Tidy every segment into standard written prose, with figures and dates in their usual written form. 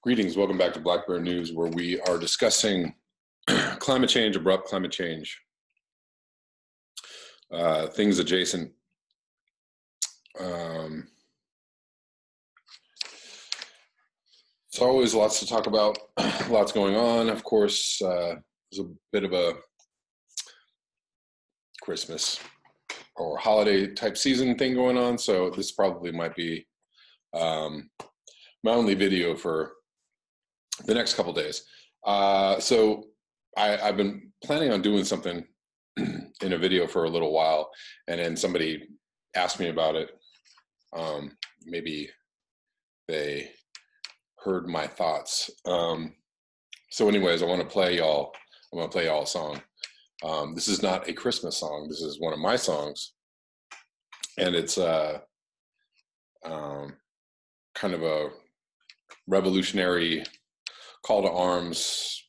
Greetings, welcome back to Blackbird News, where we are discussing climate change, abrupt climate change, things adjacent. It's always lots to talk about, lots going on. Of course, there's a bit of a Christmas or holiday type season thing going on, so this probably might be my only video for the next couple days. So I've been planning on doing something in a video for a little while, and then somebody asked me about it. Maybe they heard my thoughts. So anyways, I want to play y'all a song. This is not a Christmas song. This is one of my songs, and it's kind of a revolutionary call to arms,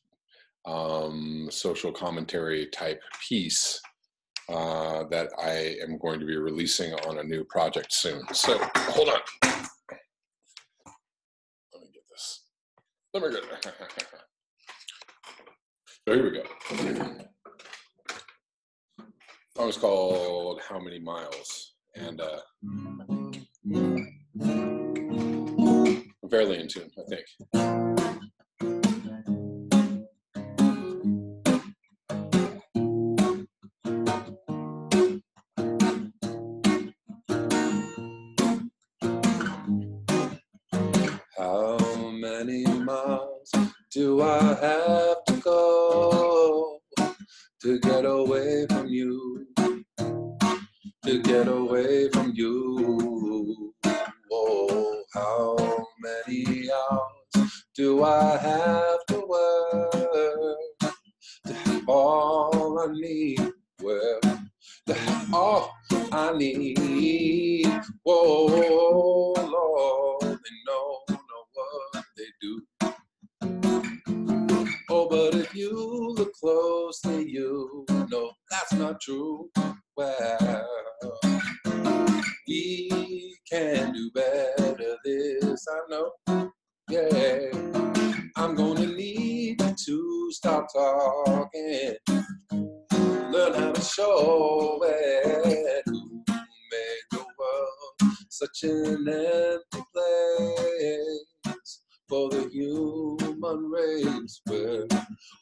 social commentary type piece that I am going to be releasing on a new project soon. So hold on. Let me get this. So here we go. The song is called How Many Miles? And I'm fairly in tune, I think. How many miles do I have to go to get away from you? To get away from you. Oh, how many hours do I have to work to have all I need? Well, to have all I need. Whoa, Lord, they know what they do. Oh, but if you look closely, you know that's not true. Well, we can do better, this I know. Yeah, I'm gonna need you to stop talking, learn how to show it. Who made the world such an empty place for the human race? Where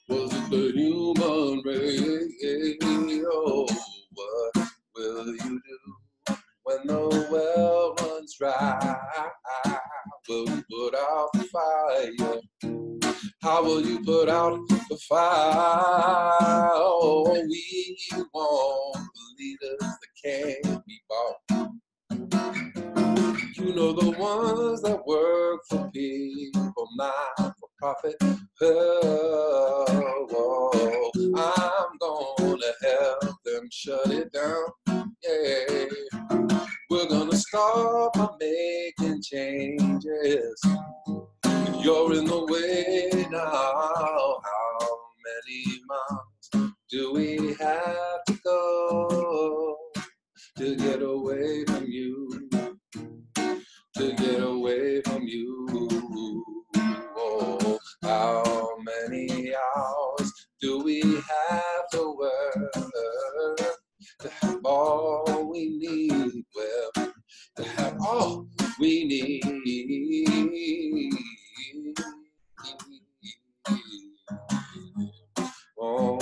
was it the human race? Oh, what will you do when the well runs dry? Will you put out the fire? How will you put out the fire? Oh, we want the leaders that can't be bought. You know, the ones that work for people, not for profit. Oh, I'm gonna help them shut it down. Yeah, we're gonna start by making changes. You're in the way now. How many miles do we have to go to get away from you? To get away from you. Oh, how many hours do we have to work to have all we need? Well, to have all we need. Oh,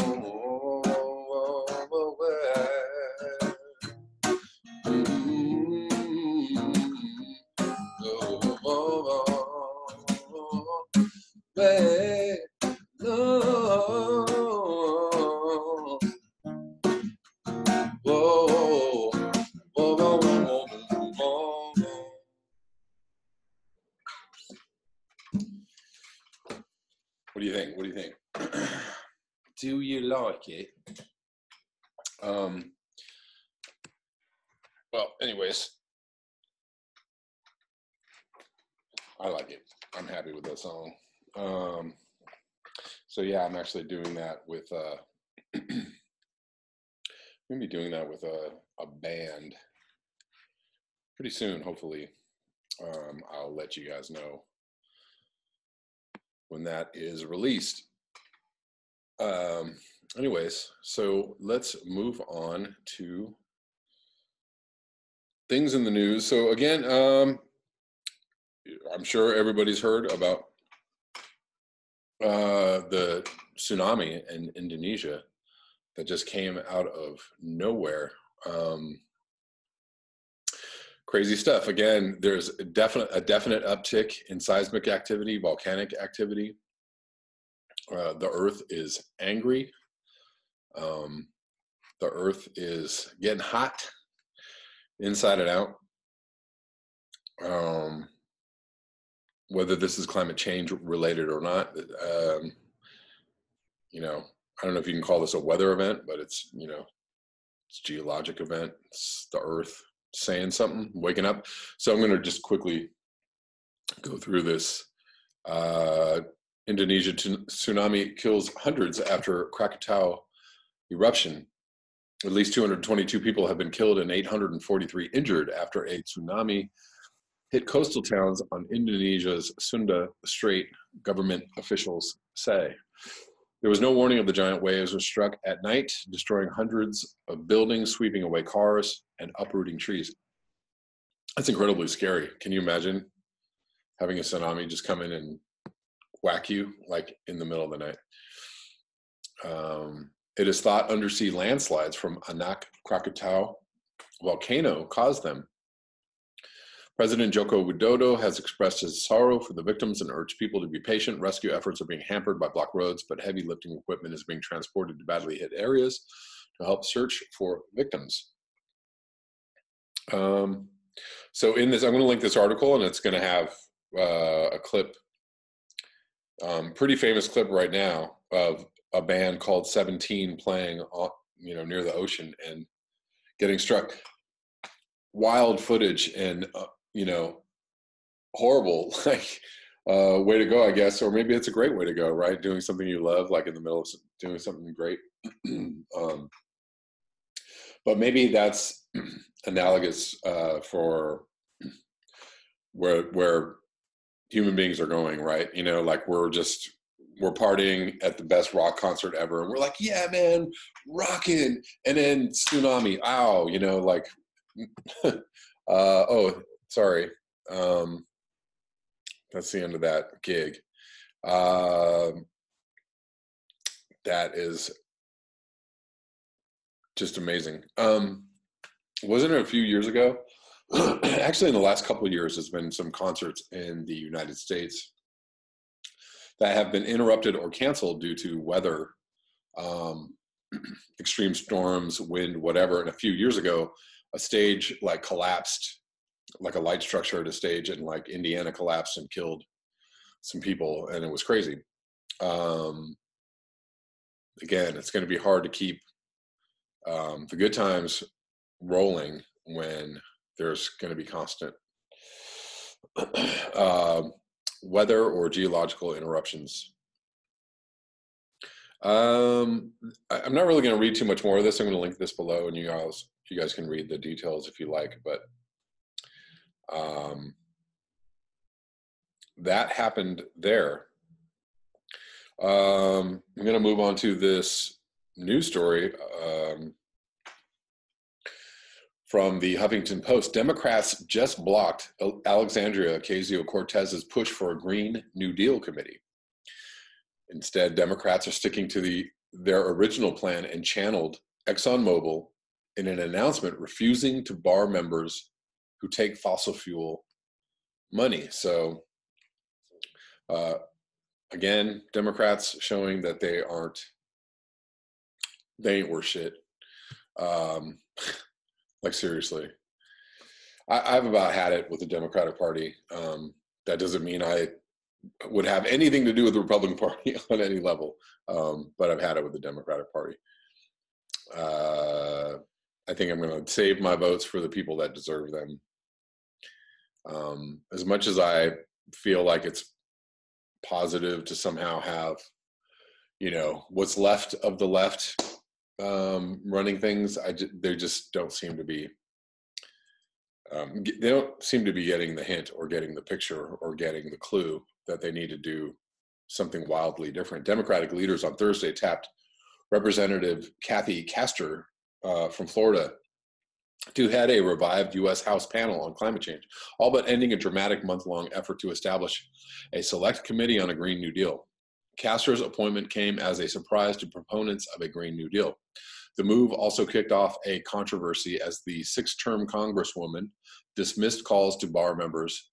What do you think? What do you think? Do you like it? Well, anyways, I like it. I'm happy with that song. So yeah, I'm actually doing that with I'm gonna be doing that with a band pretty soon, hopefully. I'll let you guys know when that is released. Anyways, so let's move on to things in the news. So again, I'm sure everybody's heard about the tsunami in Indonesia that just came out of nowhere. Crazy stuff. Again, there's a definite uptick in seismic activity, volcanic activity. The Earth is angry. The Earth is getting hot inside and out. Whether this is climate change related or not, you know, I don't know if you can call this a weather event, but it's, you know, it's a geologic event. It's the Earth saying something, waking up. So I'm going to just quickly go through this. Indonesia tsunami kills hundreds after Krakatau eruption. At least 222 people have been killed and 843 injured after a tsunami hit coastal towns on Indonesia's Sunda Strait, government officials say. There was no warning of the giant waves which struck at night, destroying hundreds of buildings, sweeping away cars, and uprooting trees. That's incredibly scary. Can you imagine having a tsunami just come in and whack you like in the middle of the night? It is thought undersea landslides from Anak Krakatau volcano caused them. President Joko Widodo has expressed his sorrow for the victims and urged people to be patient. Rescue efforts are being hampered by blocked roads, but heavy lifting equipment is being transported to badly hit areas to help search for victims. So in this, I'm going to link this article, and it's going to have a clip, pretty famous clip right now of a band called 17 playing, you know, near the ocean and getting struck. Wild footage and you know, horrible, like way to go, I guess, or maybe it's a great way to go, right? Doing something you love, like in the middle of doing something great. But maybe that's analogous for where human beings are going, right? You know, like we're partying at the best rock concert ever, and we're like, yeah, man, rocking, and then tsunami, ow, you know, like, oh, sorry. That's the end of that gig. That is just amazing. Wasn't it a few years ago? Actually, in the last couple of years, there's been some concerts in the United States that have been interrupted or canceled due to weather, extreme storms, wind, whatever. And a few years ago, a stage like collapsed, like a light structure at a stage in like Indiana collapsed and killed some people, and it was crazy. Again, it's going to be hard to keep the good times rolling when there's going to be constant weather or geological interruptions. I'm not really going to read too much more of this. I'm going to link this below, and you guys can read the details if you like, but that happened there. I'm going to move on to this news story from the Huffington Post. Democrats just blocked Alexandria Ocasio Cortez's push for a Green New Deal committee. Instead, Democrats are sticking to their original plan and channeled ExxonMobil in an announcement refusing to bar members who take fossil fuel money. So again, Democrats showing that they ain't worth shit. Like seriously, I've about had it with the Democratic Party. That doesn't mean I would have anything to do with the Republican Party on any level, but I've had it with the Democratic Party. I think I'm going to save my votes for the people that deserve them. As much as I feel like it's positive to somehow have, you know, what's left of the left running things. They just don't seem to be. They don't seem to be getting the hint or getting the picture or getting the clue that they need to do something wildly different. Democratic leaders on Thursday tapped Representative Kathy Castor from Florida to head a revived U.S. House panel on climate change, all but ending a dramatic month-long effort to establish a select committee on a Green New Deal. Castor's appointment came as a surprise to proponents of a Green New Deal. The move also kicked off a controversy as the six-term Congresswoman dismissed calls to bar members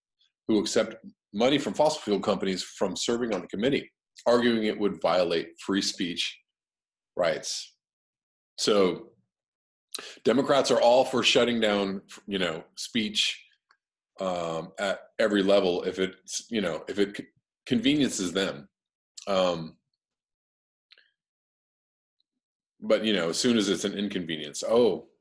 who accept money from fossil fuel companies from serving on the committee, arguing it would violate free speech rights. So Democrats are all for shutting down, speech at every level if it conveniences them. But, as soon as it's an inconvenience,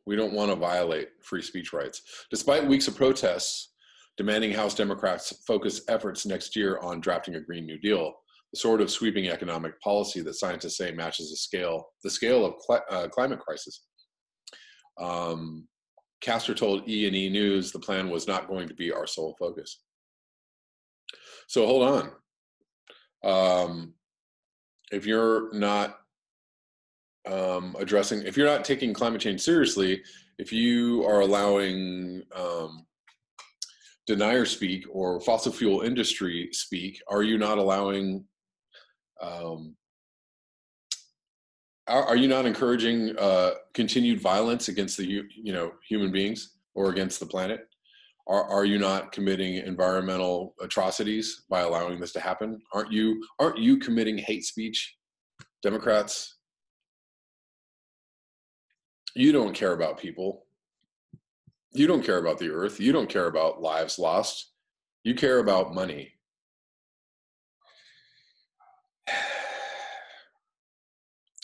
we don't want to violate free speech rights. Despite weeks of protests demanding House Democrats focus efforts next year on drafting a Green New Deal, the sort of sweeping economic policy that scientists say matches the scale of climate crisis. Castor told E&E News the plan was not going to be our sole focus. So hold on. If you're not if you're not taking climate change seriously, if you are allowing denier speak or fossil fuel industry speak, are you not allowing, are you not encouraging continued violence against the human beings or against the planet? Are you not committing environmental atrocities by allowing this to happen? Aren't you committing hate speech, Democrats? You don't care about people. You don't care about the earth. You don't care about lives lost. You care about money.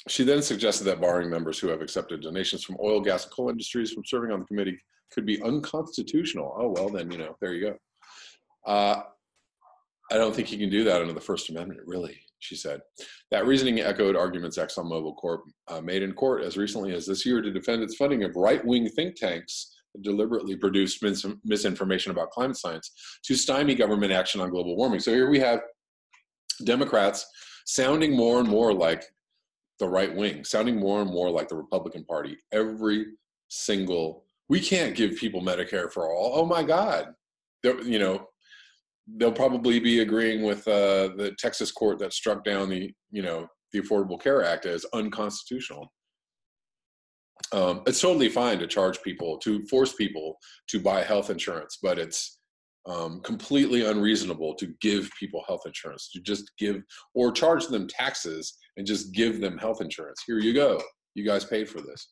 She then suggested that barring members who have accepted donations from oil, gas, and coal industries from serving on the committee could be unconstitutional. Oh, well, then, there you go. I don't think you can do that under the First Amendment, really, she said. That reasoning echoed arguments ExxonMobil Corp made in court as recently as this year to defend its funding of right-wing think tanks that deliberately produced misinformation about climate science to stymie government action on global warming. So here we have Democrats sounding more and more like the right wing, sounding more and more like the Republican Party. We can't give people Medicare for all. Oh my God. They'll probably be agreeing with the Texas court that struck down the Affordable Care Act as unconstitutional. It's totally fine to charge people, to force people to buy health insurance, but it's completely unreasonable to give people health insurance, to just give or charge them taxes and just give them health insurance. Here you go. You guys paid for this.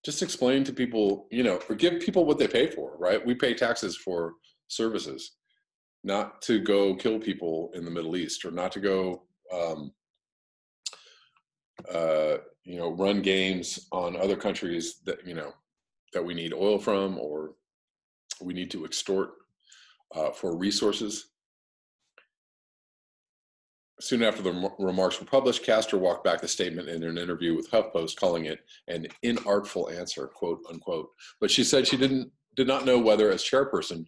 Just explain to people, or give people what they pay for, right? We pay taxes for services, not to go kill people in the Middle East or not to go, run games on other countries that, that we need oil from or we need to extort for resources. Soon after the remarks were published, Castor walked back the statement in an interview with HuffPost, calling it an inartful answer, quote unquote. But she said she did not know whether, as chairperson,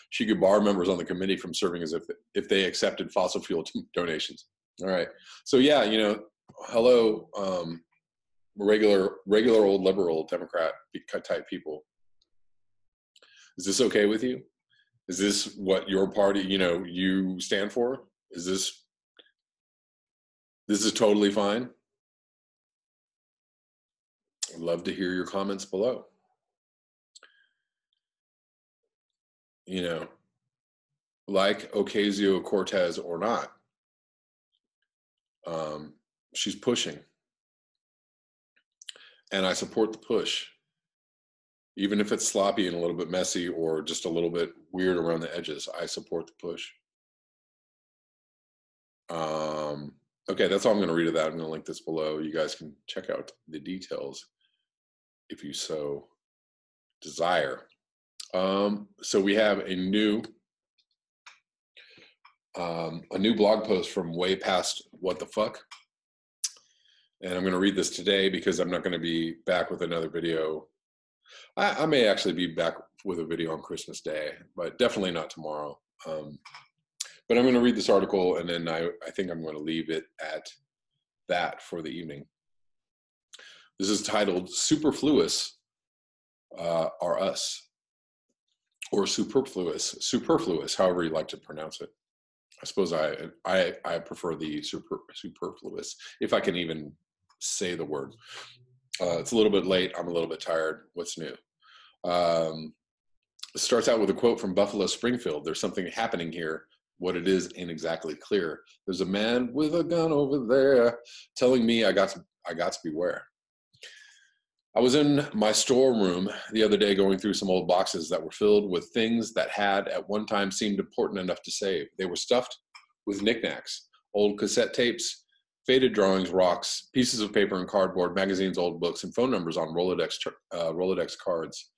she could bar members on the committee from serving as if they accepted fossil fuel donations. All right. So yeah, hello, regular old liberal Democrat type people. Is this okay with you? Is this what your party, you stand for? Is this totally fine? I'd love to hear your comments below. Like Ocasio Cortez or not, she's pushing. And I support the push. Even if it's sloppy and a little bit messy or just a little bit weird around the edges, I support the push. Okay, that's all I'm going to read of that. I'm going to link this below. You guys can check out the details if you so desire. So we have a new blog post from way past what the fuck. And I'm going to read this today because I'm not going to be back with another video. I may actually be back with a video on Christmas Day, but definitely not tomorrow. But I'm going to read this article, and then I think I'm going to leave it at that for the evening. This is titled Superfluous R Us, or superfluous, however you like to pronounce it. I suppose I prefer the superfluous, if I can even say the word. It's a little bit late. I'm a little bit tired. What's new? It starts out with a quote from Buffalo Springfield. There's something happening here. What it is ain't exactly clear. There's a man with a gun over there telling me I got to beware. I was in my storeroom the other day going through some old boxes that were filled with things that had at one time seemed important enough to save. They were stuffed with knickknacks, old cassette tapes, faded drawings, rocks, pieces of paper and cardboard, magazines, old books, and phone numbers on Rolodex cards.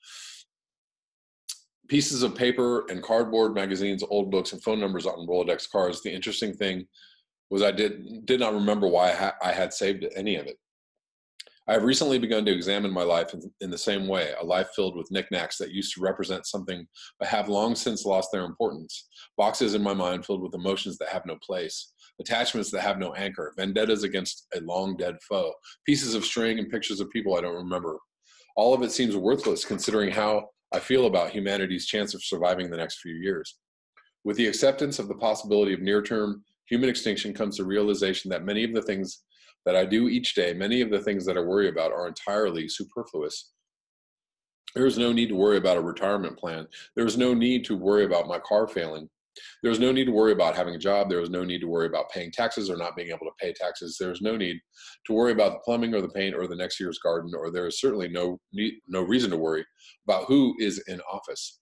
Pieces of paper and cardboard, magazines, old books, and phone numbers on Rolodex cards. The interesting thing was I did not remember why I had saved any of it. I have recently begun to examine my life in the same way, a life filled with knickknacks that used to represent something but have long since lost their importance, boxes in my mind filled with emotions that have no place, attachments that have no anchor, vendettas against a long dead foe, pieces of string and pictures of people I don't remember. All of it seems worthless considering how I feel about humanity's chance of surviving the next few years. With the acceptance of the possibility of near-term human extinction comes the realization that many of the things that I do each day, many of the things that I worry about are entirely superfluous. There is no need to worry about a retirement plan. There is no need to worry about my car failing. There is no need to worry about having a job. There is no need to worry about paying taxes or not being able to pay taxes. There is no need to worry about the plumbing or the paint or the next year's garden, or there is certainly no reason to worry about who is in office.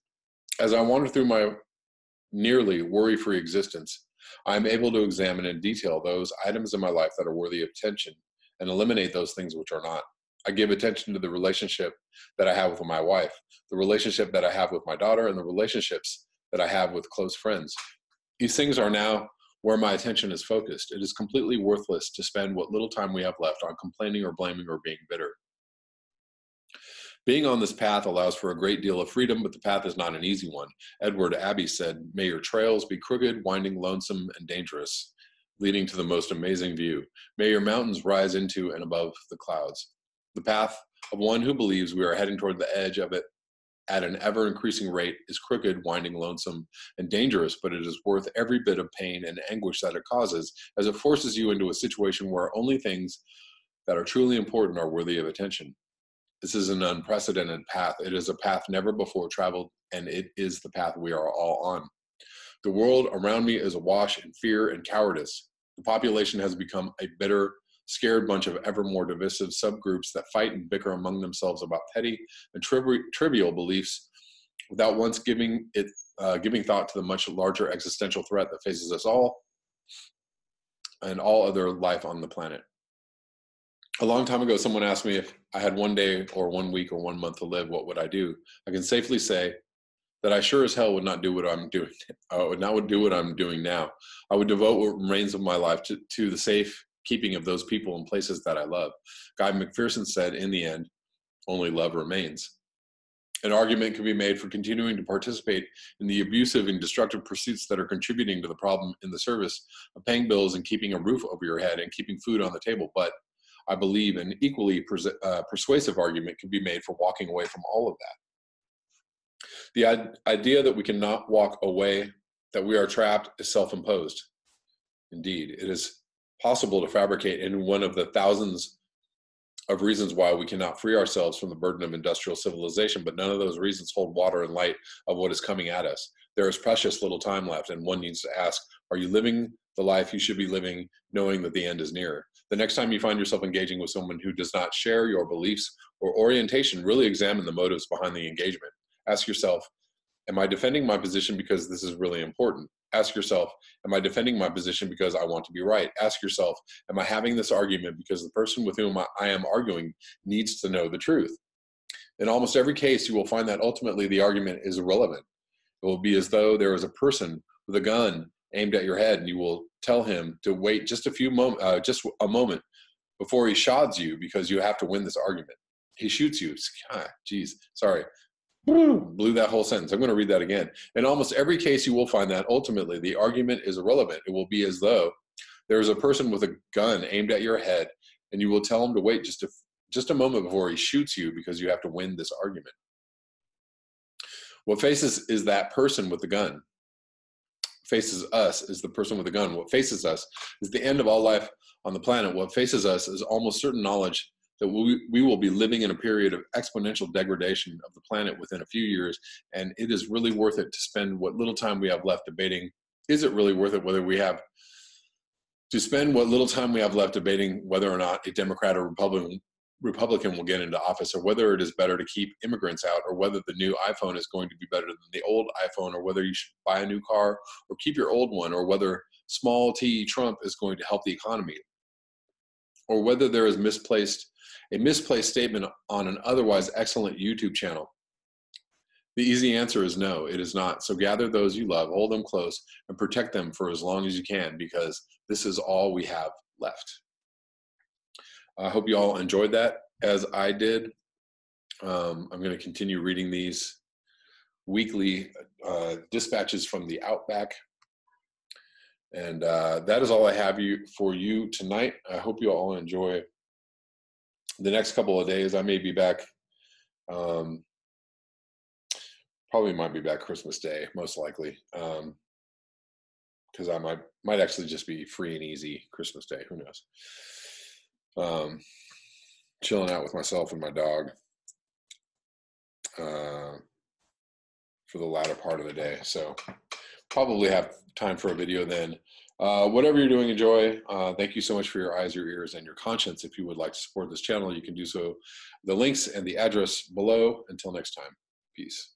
As I wander through my nearly worry-free existence, I am able to examine in detail those items in my life that are worthy of attention and eliminate those things which are not. I give attention to the relationship that I have with my wife, the relationship that I have with my daughter, and the relationships that I have with close friends. These things are now where my attention is focused. It is completely worthless to spend what little time we have left on complaining or blaming or being bitter. Being on this path allows for a great deal of freedom, but the path is not an easy one. Edward Abbey said, "May your trails be crooked, winding, lonesome, and dangerous, leading to the most amazing view. May your mountains rise into and above the clouds." The path of one who believes we are heading toward the edge of it at an ever-increasing rate is crooked, winding, lonesome, and dangerous, but it is worth every bit of pain and anguish that it causes, as it forces you into a situation where only things that are truly important are worthy of attention. This is an unprecedented path. It is a path never before traveled, and it is the path we are all on. The world around me is awash in fear and cowardice. The population has become a bitter, scared bunch of ever more divisive subgroups that fight and bicker among themselves about petty and trivial beliefs without once giving thought to the much larger existential threat that faces us all and all other life on the planet. A long time ago, someone asked me if I had one day or 1 week or 1 month to live, what would I do? I can safely say that I sure as hell would not do what I'm doing. I would not do what I'm doing now. I would devote what remains of my life to the safe keeping of those people and places that I love. Guy McPherson said, in the end, only love remains. An argument can be made for continuing to participate in the abusive and destructive pursuits that are contributing to the problem in the service of paying bills and keeping a roof over your head and keeping food on the table, but I believe an equally persuasive argument can be made for walking away from all of that. The idea that we cannot walk away, that we are trapped, is self-imposed. Indeed, it is possible to fabricate any one of the thousands of reasons why we cannot free ourselves from the burden of industrial civilization, but none of those reasons hold water in light of what is coming at us. There is precious little time left, and one needs to ask, are you living the life you should be living, knowing that the end is near? The next time you find yourself engaging with someone who does not share your beliefs or orientation, really examine the motives behind the engagement. Ask yourself, am I defending my position because this is really important? Ask yourself, am I defending my position because I want to be right? Ask yourself, am I having this argument because the person with whom I am arguing needs to know the truth? In almost every case, you will find that ultimately the argument is irrelevant. It will be as though there is a person with a gun aimed at your head, and you will tell him to wait just a moment before he shods you because you have to win this argument. He shoots you. Geez, sorry. Blew that whole sentence. I'm going to read that again. In almost every case, you will find that ultimately the argument is irrelevant. It will be as though there is a person with a gun aimed at your head, and you will tell him to wait just a moment before he shoots you because you have to win this argument. What faces is that person with the gun. Faces us is the person with the gun. What faces us is the end of all life on the planet. What faces us is almost certain knowledge that we will be living in a period of exponential degradation of the planet within a few years, and it is really worth it to spend what little time we have left debating. Is it really worth it whether we have to spend what little time we have left debating whether or not a Democrat or Republican will get into office, or whether it is better to keep immigrants out, or whether the new iPhone is going to be better than the old iPhone, or whether you should buy a new car or keep your old one, or whether small t Trump is going to help the economy, or whether there is a misplaced statement on an otherwise excellent YouTube channel. The easy answer is no, it is not. So gather those you love, hold them close, and protect them for as long as you can, because this is all we have left. I hope you all enjoyed that as I did. I'm going to continue reading these weekly dispatches from the Outback. And that is all I have for you tonight. I hope you all enjoy the next couple of days. I may be back, probably might be back Christmas Day, most likely, because I might actually just be free and easy Christmas Day. Who knows? Chilling out with myself and my dog for the latter part of the day. So probably have time for a video then. Whatever you're doing, enjoy. Thank you so much for your eyes, your ears, and your conscience. If you would like to support this channel, you can do so. The links and the address below. Until next time, peace.